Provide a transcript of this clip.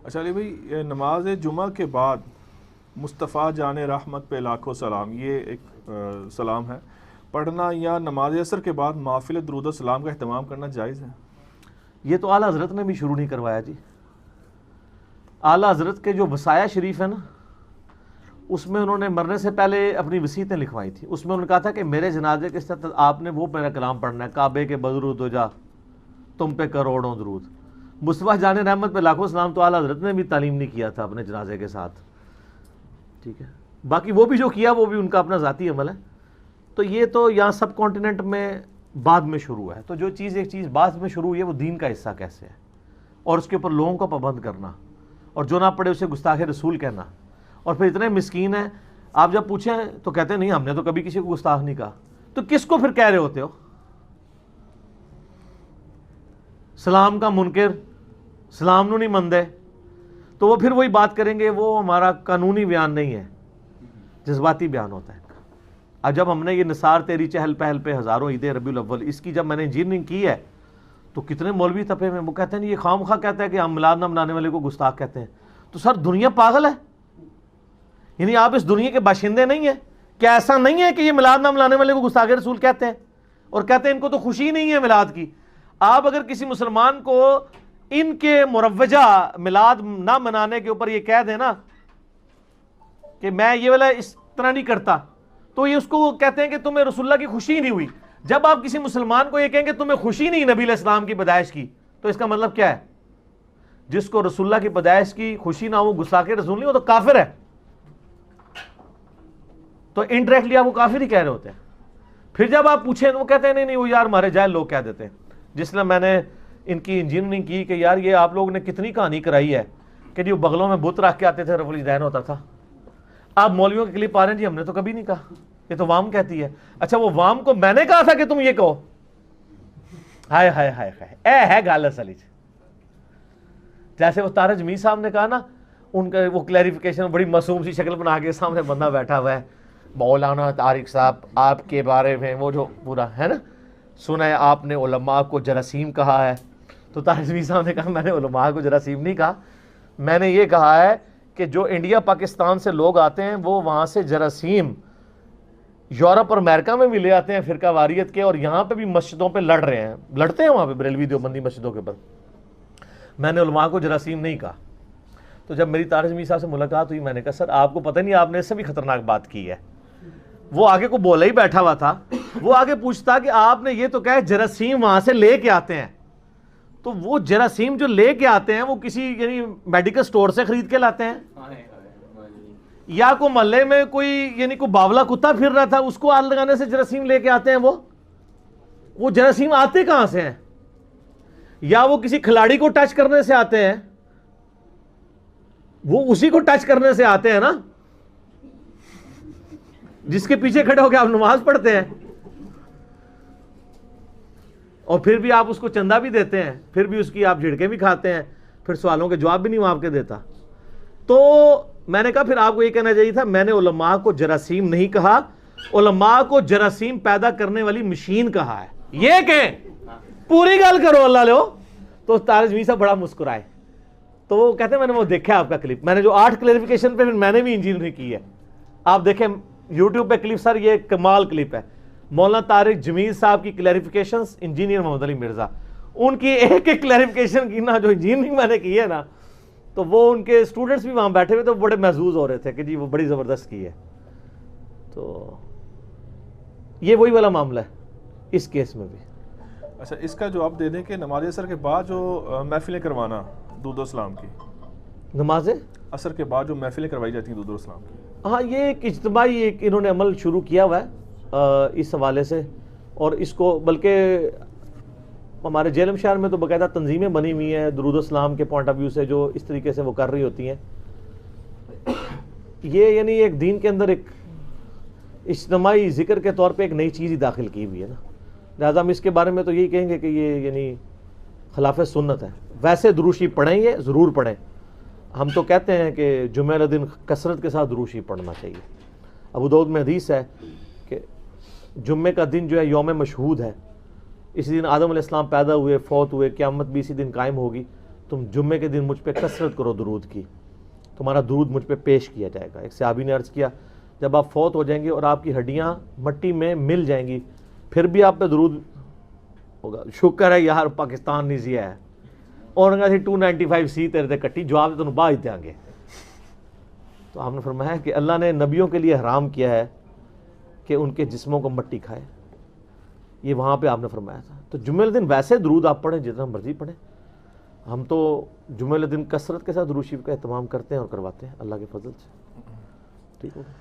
اچھا علی بھائی، نماز جمعہ کے بعد مصطفیٰ جان رحمت پہ لاکھوں سلام، یہ ایک سلام ہے پڑھنا، یا نماز عصر کے بعد محفل درود و سلام کا اہتمام کرنا جائز ہے؟ یہ تو اعلیٰ حضرت نے بھی شروع نہیں کروایا جی. اعلیٰ حضرت کے جو وصایا شریف ہے نا، اس میں انہوں نے مرنے سے پہلے اپنی وصیتیں لکھوائی تھیں. اس میں انہوں نے کہا تھا کہ میرے جنازے کے ساتھ آپ نے وہ میرا کلام پڑھنا ہے، کعبے کے بدرود ہو جا تم پہ کروڑوں درود. مصطفیٰ جان رحمت پہ لاکھوں سلام تو اعلیٰ حضرت نے بھی تعلیم نہیں کیا تھا اپنے جنازے کے ساتھ. ٹھیک ہے، باقی وہ بھی جو کیا وہ بھی ان کا اپنا ذاتی عمل ہے. تو یہ تو یہاں سب کانٹیننٹ میں بعد میں شروع ہے. تو جو چیز ایک چیز بعد میں شروع ہوئی ہے وہ دین کا حصہ کیسے ہے، اور اس کے اوپر لوگوں کو پابند کرنا، اور جو نہ پڑھے اسے گستاخ رسول کہنا. اور پھر اتنے مسکین ہیں، آپ جب پوچھیں تو کہتے ہیں نہیں ہم نے تو کبھی کسی کو گستاخ نہیں کہا. تو کس کو پھر کہہ رہے ہوتے ہو؟ سلام کا منکر، سلام نو نہیں مندے. تو وہ پھر وہی بات کریں گے، وہ ہمارا قانونی بیان نہیں ہے، جذباتی بیان ہوتا ہے. اب جب ہم نے یہ نثار تیری چہل پہل پہ ہزاروں عید ربیع الاول، اس کی جب میں نے انجینئرنگ کی ہے تو کتنے مولوی تپے میں، وہ کہتے ہیں یہ خواہ مخواہ کہتا ہے کہ ہم میلاد نہ منانے والے کو گستاخ کہتے ہیں. تو سر دنیا پاگل ہے؟ یعنی آپ اس دنیا کے باشندے نہیں ہیں؟ کیا ایسا نہیں ہے کہ یہ میلاد نہ منانے والے کو گستاخ رسول کہتے ہیں اور کہتے ہیں ان کو تو خوشی نہیں ہے میلاد کی؟ آپ اگر کسی مسلمان کو ان کے مروجہ میلاد نہ منانے کے اوپر یہ کہہ دیں نا کہ میں یہ والا اس طرح نہیں کرتا، تو یہ اس کو کہتے ہیں کہ تمہیں رسول اللہ کی خوشی نہیں ہوئی. جب آپ کسی مسلمان کو یہ کہیں کہ تمہیں خوشی نہیں نبی علیہ السلام کی پیدائش کی، تو اس کا مطلب کیا ہے؟ جس کو رسول اللہ کی پیدائش کی خوشی نہ ہو، گستاخ رسول نہیں ہو، تو کافر ہے. تو انڈائریکٹلی آپ وہ کافر ہی کہہ رہے ہوتے ہیں. پھر جب آپ پوچھیں تو وہ کہتے ہیں نہیں وہ یار ہمارے جاہل لوگ کہہ دیتے ہیں. جس نے میں نے ان کی انجینئرنگ کی کہ یار یہ آپ لوگوں نے کتنی کہانی کرائی ہے کہ جو بغلوں میں بت رکھ کے آتے تھے رفع الیدین ہوتا تھا. آپ مولویوں کے کلپ آ رہے ہیں جی ہم نے تو کبھی نہیں کہا، یہ تو وام کہتی ہے. اچھا وہ وام کو میں نے کہا تھا کہ تم یہ کہو؟ ہائے ہائے ہائے ہائے، اے ہے گال اصل. جیسے وہ تارج میر صاحب نے کہا نا، ان کا وہ کلیریفیکیشن بڑی معصوم سی شکل بنا کے سامنے بندہ بیٹھا ہوا ہے، مولانا طارق صاحب آپ کے بارے میں وہ جو پورا ہے نا، سنا ہے آپ نے علماء کو جراثیم کہا ہے. تو تارج میر صاحب نے کہا میں نے علماء کو جراثیم نہیں کہا، میں نے یہ کہا ہے کہ جو انڈیا پاکستان سے لوگ آتے ہیں وہ وہاں سے جراثیم یورپ اور امریکہ میں بھی لے آتے ہیں فرقہ واریت کے، اور یہاں پہ بھی مسجدوں پہ لڑ رہے ہیں، لڑتے ہیں وہاں پہ بریلوی دیوبندی مسجدوں کے اوپر. میں نے علماء کو جراثیم نہیں کہا. تو جب میری طارج میر صاحب سے ملاقات ہوئی میں نے کہا سر آپ کو پتہ نہیں آپ نے اس سے بھی خطرناک بات کی ہے. وہ آگے کو بولا ہی بیٹھا ہوا تھا، وہ آگے پوچھتا کہ آپ نے یہ تو کہا جراثیم وہاں سے لے کے آتے ہیں، تو وہ جراثیم جو لے کے آتے ہیں وہ کسی یعنی میڈیکل سٹور سے خرید کے لاتے ہیں، یا کوئی محلے میں کوئی یعنی کوئی باولا کتا پھر رہا تھا اس کو ہاتھ لگانے سے جراثیم لے کے آتے ہیں؟ وہ جراثیم آتے کہاں سے ہیں؟ یا وہ کسی کھلاڑی کو ٹچ کرنے سے آتے ہیں؟ وہ اسی کو ٹچ کرنے سے آتے ہیں نا جس کے پیچھے کھڑے ہو کے آپ نماز پڑھتے ہیں، اور پھر بھی آپ اس کو چندہ بھی دیتے ہیں، پھر بھی اس کی آپ جھڑکیں بھی کھاتے ہیں، پھر سوالوں کے جواب بھی نہیں وہ آپ کے دیتا. تو میں نے کہا پھر آپ کو یہ کہنا چاہیے تھا میں نے علماء کو جراثیم نہیں کہا، علماء کو جراثیم پیدا کرنے والی مشین کہا ہے. یہ کہیں پوری گل کرو اللہ لو. تو طارج میر صاحب بڑا مسکرائے. تو وہ کہتے ہیں میں نے وہ دیکھا آپ کا کلپ، میں نے جو 8 کلیریفیکیشن پہ میں نے بھی انجینئرنگ کی ہے، آپ دیکھیں یوٹیوب پہ کلپ. سر یہ کمال کلپ ہے، مولانا طارق جمیل صاحب کی کلیریفیکیشنز، انجینئر محمد علی مرزا، ان کی ایک ایک کلیریفیکیشن کی نا جو انجینئرنگ میں نے کی ہے نا، تو وہ ان کے اسٹوڈنٹس بھی وہاں بیٹھے ہوئے تو بڑے محظوظ ہو رہے تھے کہ جی وہ بڑی زبردست کی ہے. تو یہ وہی والا معاملہ ہے اس کیس میں بھی. اچھا اس کا جواب دے دیں کہ نماز عصر کے بعد جو محفلیں کروانا درود و سلام کی، نماز عصر کے بعد جو محفلیں کروائی جاتی ہیں درود و سلام کی، ہاں یہ ایک اجتماعی ایک انہوں نے عمل شروع کیا ہوا ہے اس حوالے سے. اور اس کو بلکہ ہمارے جیلم شہر میں تو باقاعدہ تنظیمیں بنی ہوئی ہیں درود و سلام کے پوائنٹ آف ویو سے، جو اس طریقے سے وہ کر رہی ہوتی ہیں. یہ یعنی ایک دین کے اندر ایک اجتماعی ذکر کے طور پہ ایک نئی چیز ہی داخل کی ہوئی ہے نا. لہٰذا ہم اس کے بارے میں تو یہی کہیں گے کہ یہ یعنی خلاف سنت ہے. ویسے دروشی پڑھیں، یہ ضرور پڑھیں. ہم تو کہتے ہیں کہ جمعہ والے دن کثرت کے ساتھ دروشی پڑھنا چاہیے. ابو داؤد میں حدیث ہے کہ جمعے کا دن جو ہے یوم مشہود ہے، اسی دن آدم علیہ السلام پیدا ہوئے، فوت ہوئے، قیامت بھی اسی دن قائم ہوگی. تم جمعے کے دن مجھ پہ کثرت کرو درود کی، تمہارا درود مجھ پہ پیش کیا جائے گا۔ ایک صحابی نے عرض کیا جب آپ فوت ہو جائیں گے اور آپ کی ہڈیاں مٹی میں مل جائیں گی پھر بھی آپ پہ درود ہوگا؟ شکر ہے یار پاکستان نہیں سی ہے، اور 295 تیرے تے کٹی جواب تمہیں باج دیں گے۔ تو آپ نے فرمایا کہ اللہ نے نبیوں کے لیے حرام کیا ہے کہ ان کے جسموں کو مٹی کھائے، یہ وہاں پہ آپ نے فرمایا تھا۔ تو جمعہ دن ویسے درود آپ پڑھیں جتنا مرضی پڑھیں، ہم تو جمعہ دن کثرت کے ساتھ درود شریف کا اہتمام کرتے ہیں اور کرواتے ہیں اللہ کے فضل سے، ٹھیک ہوگا۔